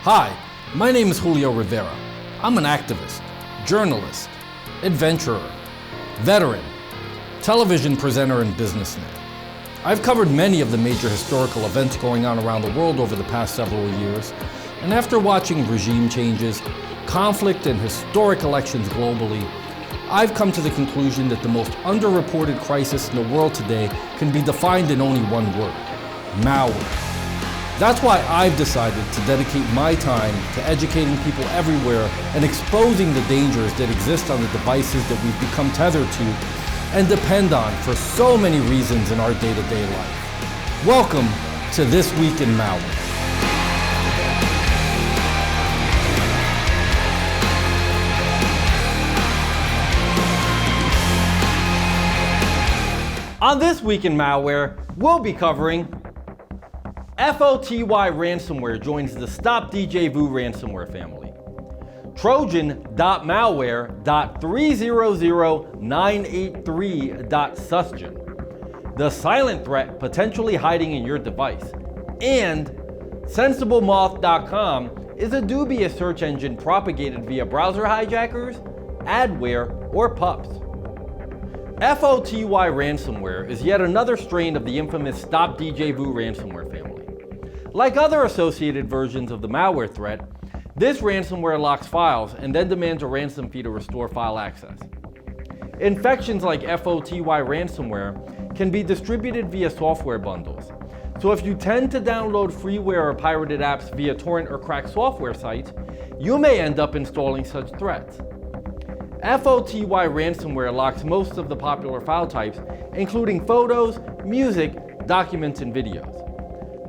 Hi, my name is Julio Rivera. I'm an activist, journalist, adventurer, veteran, television presenter, and businessman. I've covered many of the major historical events going on around the world over the past several years, and after watching regime changes, conflict, and historic elections globally, I've come to the conclusion that the most underreported crisis in the world today can be defined in only one word: malware. That's why I've decided to dedicate my time to educating people everywhere and exposing the dangers that exist on the devices that we've become tethered to and depend on for so many reasons in our day-to-day life. Welcome to This Week in Malware. On This Week in Malware, we'll be covering FOTY Ransomware joins the Stop Djvu Ransomware family. Trojan.Malware.300983.susgen. The silent threat potentially hiding in your device. And SensibleMoth.com is a dubious search engine propagated via browser hijackers, adware, or PUPs. FOTY Ransomware is yet another strain of the infamous Stop Djvu Ransomware family. Like other associated versions of the malware threat, this ransomware locks files and then demands a ransom fee to restore file access. Infections like FOTY Ransomware can be distributed via software bundles. So if you tend to download freeware or pirated apps via torrent or cracked software sites, you may end up installing such threats. FOTY Ransomware locks most of the popular file types, including photos, music, documents, and videos.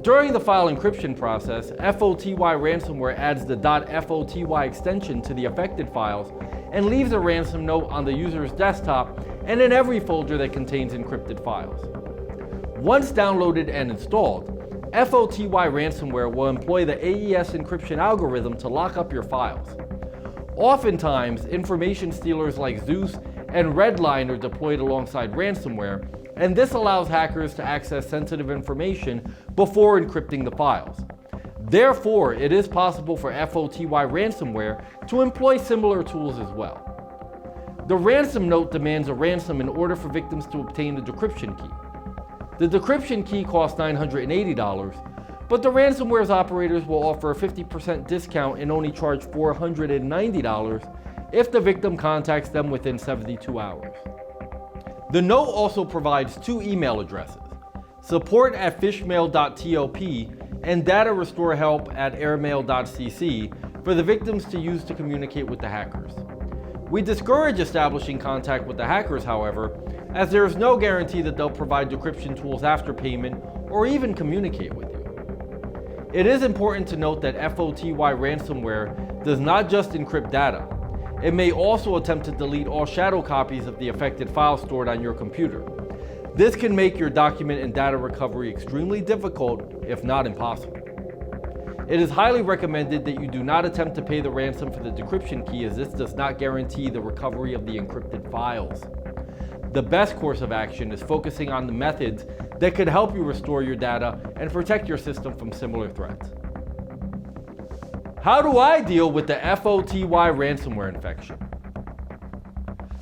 During the file encryption process, FOTY Ransomware adds the .FOTY extension to the affected files and leaves a ransom note on the user's desktop and in every folder that contains encrypted files. Once downloaded and installed, FOTY Ransomware will employ the AES encryption algorithm to lock up your files. Oftentimes, information stealers like Zeus and Redline are deployed alongside ransomware, and this allows hackers to access sensitive information before encrypting the files. Therefore, it is possible for FOTY Ransomware to employ similar tools as well. The ransom note demands a ransom in order for victims to obtain the decryption key. The decryption key costs $980, but the ransomware's operators will offer a 50% discount and only charge $490 if the victim contacts them within 72 hours. The note also provides two email addresses: support@fishmail.top and datarestorehelp@airmail.cc for the victims to use to communicate with the hackers. We discourage establishing contact with the hackers, however, as there is no guarantee that they'll provide decryption tools after payment or even communicate with you. It is important to note that FOTY Ransomware does not just encrypt data. It may also attempt to delete all shadow copies of the affected files stored on your computer. This can make your document and data recovery extremely difficult, if not impossible. It is highly recommended that you do not attempt to pay the ransom for the decryption key, as this does not guarantee the recovery of the encrypted files. The best course of action is focusing on the methods that could help you restore your data and protect your system from similar threats. How do I deal with the FOTY ransomware infection?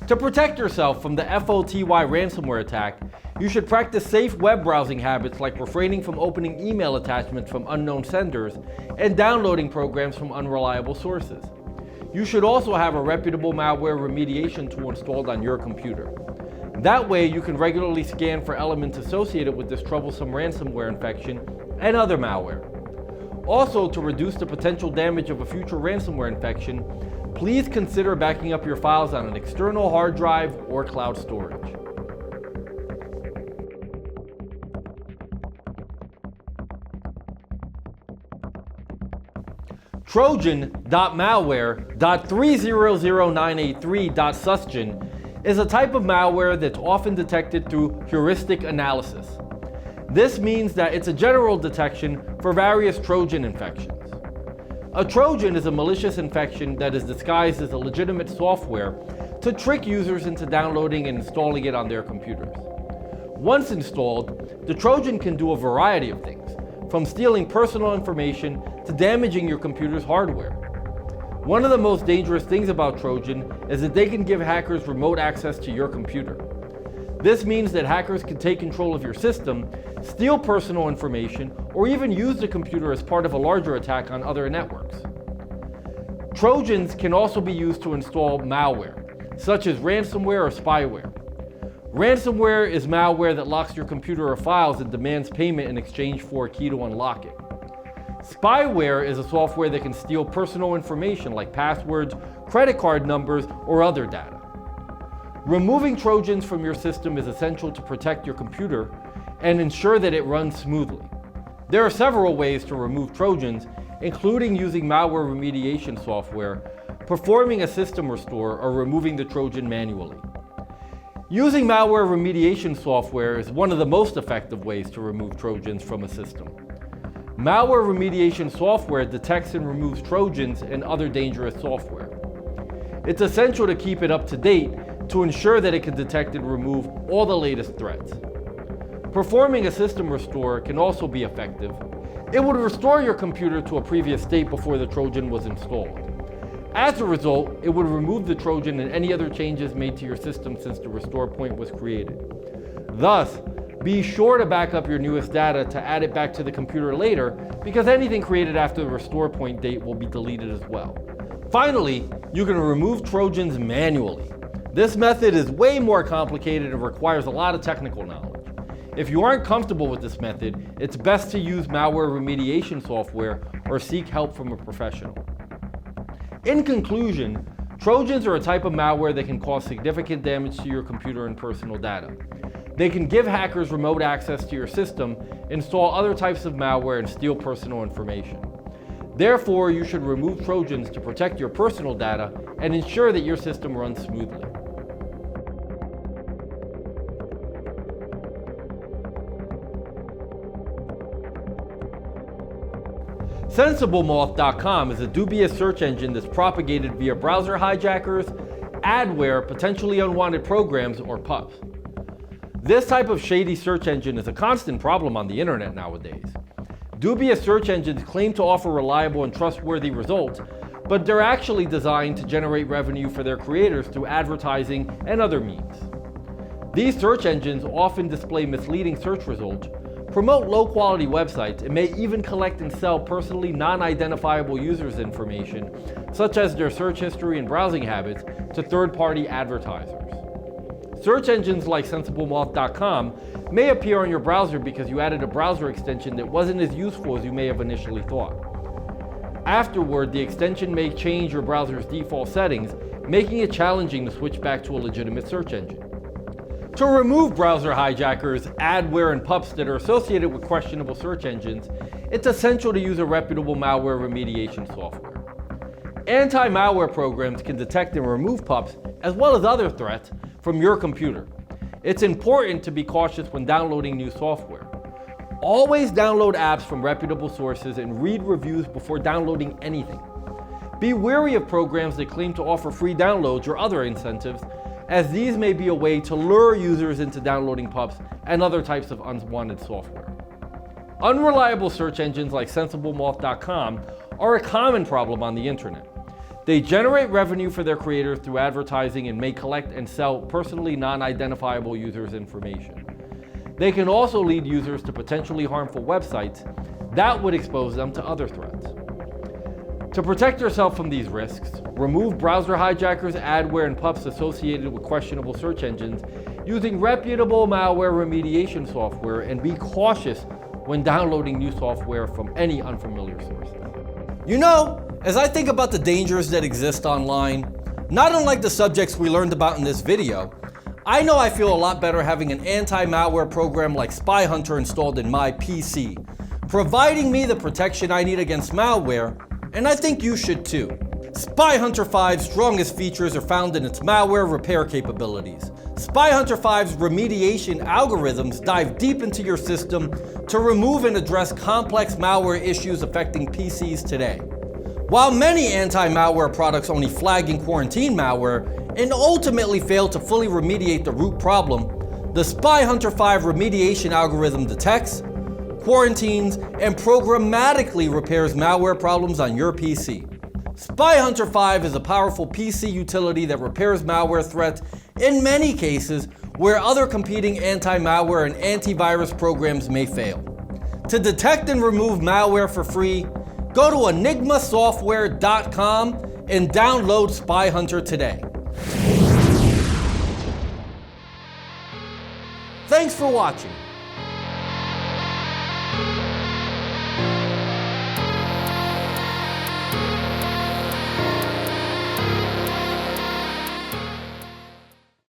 To protect yourself from the FOTY ransomware attack, you should practice safe web browsing habits like refraining from opening email attachments from unknown senders and downloading programs from unreliable sources. You should also have a reputable malware remediation tool installed on your computer. That way, you can regularly scan for elements associated with this troublesome ransomware infection and other malware. Also, to reduce the potential damage of a future ransomware infection, please consider backing up your files on an external hard drive or cloud storage. Trojan.Malware.300983.susgen is a type of malware that's often detected through heuristic analysis. This means that it's a general detection for various Trojan infections. A Trojan is a malicious infection that is disguised as a legitimate software to trick users into downloading and installing it on their computers. Once installed, the Trojan can do a variety of things, from stealing personal information to damaging your computer's hardware. One of the most dangerous things about Trojan is that they can give hackers remote access to your computer. This means that hackers can take control of your system, steal personal information, or even use the computer as part of a larger attack on other networks. Trojans can also be used to install malware, such as ransomware or spyware. Ransomware is malware that locks your computer or files and demands payment in exchange for a key to unlock it. Spyware is a software that can steal personal information like passwords, credit card numbers, or other data. Removing Trojans from your system is essential to protect your computer and ensure that it runs smoothly. There are several ways to remove Trojans, including using malware remediation software, performing a system restore, or removing the Trojan manually. Using malware remediation software is one of the most effective ways to remove Trojans from a system. Malware remediation software detects and removes Trojans and other dangerous software. It's essential to keep it up to date to ensure that it can detect and remove all the latest threats. Performing a system restore can also be effective. It would restore your computer to a previous state before the Trojan was installed. As a result, it would remove the Trojan and any other changes made to your system since the restore point was created. Thus, be sure to back up your newest data to add it back to the computer later, because anything created after the restore point date will be deleted as well. Finally, you can remove Trojans manually. This method is way more complicated and requires a lot of technical knowledge. If you aren't comfortable with this method, it's best to use malware remediation software or seek help from a professional. In conclusion, Trojans are a type of malware that can cause significant damage to your computer and personal data. They can give hackers remote access to your system, install other types of malware, and steal personal information. Therefore, you should remove Trojans to protect your personal data and ensure that your system runs smoothly. SensibleMoth.com is a dubious search engine that's propagated via browser hijackers, adware, potentially unwanted programs, or PUPs. This type of shady search engine is a constant problem on the internet nowadays. Dubious search engines claim to offer reliable and trustworthy results, but they're actually designed to generate revenue for their creators through advertising and other means. These search engines often display misleading search results, promote low-quality websites, and may even collect and sell personally non-identifiable users' information, such as their search history and browsing habits, to third-party advertisers. Search engines like SensibleMoth.com may appear on your browser because you added a browser extension that wasn't as useful as you may have initially thought. Afterward, the extension may change your browser's default settings, making it challenging to switch back to a legitimate search engine. To remove browser hijackers, adware, and PUPs that are associated with questionable search engines, it's essential to use a reputable malware remediation software. Anti-malware programs can detect and remove PUPs, as well as other threats, from your computer. It's important to be cautious when downloading new software. Always download apps from reputable sources and read reviews before downloading anything. Be wary of programs that claim to offer free downloads or other incentives, as these may be a way to lure users into downloading PUPs and other types of unwanted software. Unreliable search engines like SensibleMoth.com are a common problem on the internet. They generate revenue for their creators through advertising and may collect and sell personally non-identifiable users' information. They can also lead users to potentially harmful websites that would expose them to other threats. To protect yourself from these risks, remove browser hijackers, adware, and PUPs associated with questionable search engines using reputable malware remediation software, and be cautious when downloading new software from any unfamiliar source. You know, as I think about the dangers that exist online, not unlike the subjects we learned about in this video, I know I feel a lot better having an anti-malware program like Spy Hunter installed in my PC, providing me the protection I need against malware, and I think you should too. Spy Hunter 5's strongest features are found in its malware repair capabilities. Spy Hunter 5's remediation algorithms dive deep into your system to remove and address complex malware issues affecting PCs today. While many anti-malware products only flag and quarantine malware and ultimately fail to fully remediate the root problem, the Spy Hunter 5 remediation algorithm detects, quarantines, and programmatically repairs malware problems on your PC. Spy Hunter 5 is a powerful PC utility that repairs malware threats in many cases where other competing anti-malware and antivirus programs may fail. To detect and remove malware for free, go to enigmasoftware.com and download Spy Hunter today. Thanks for watching.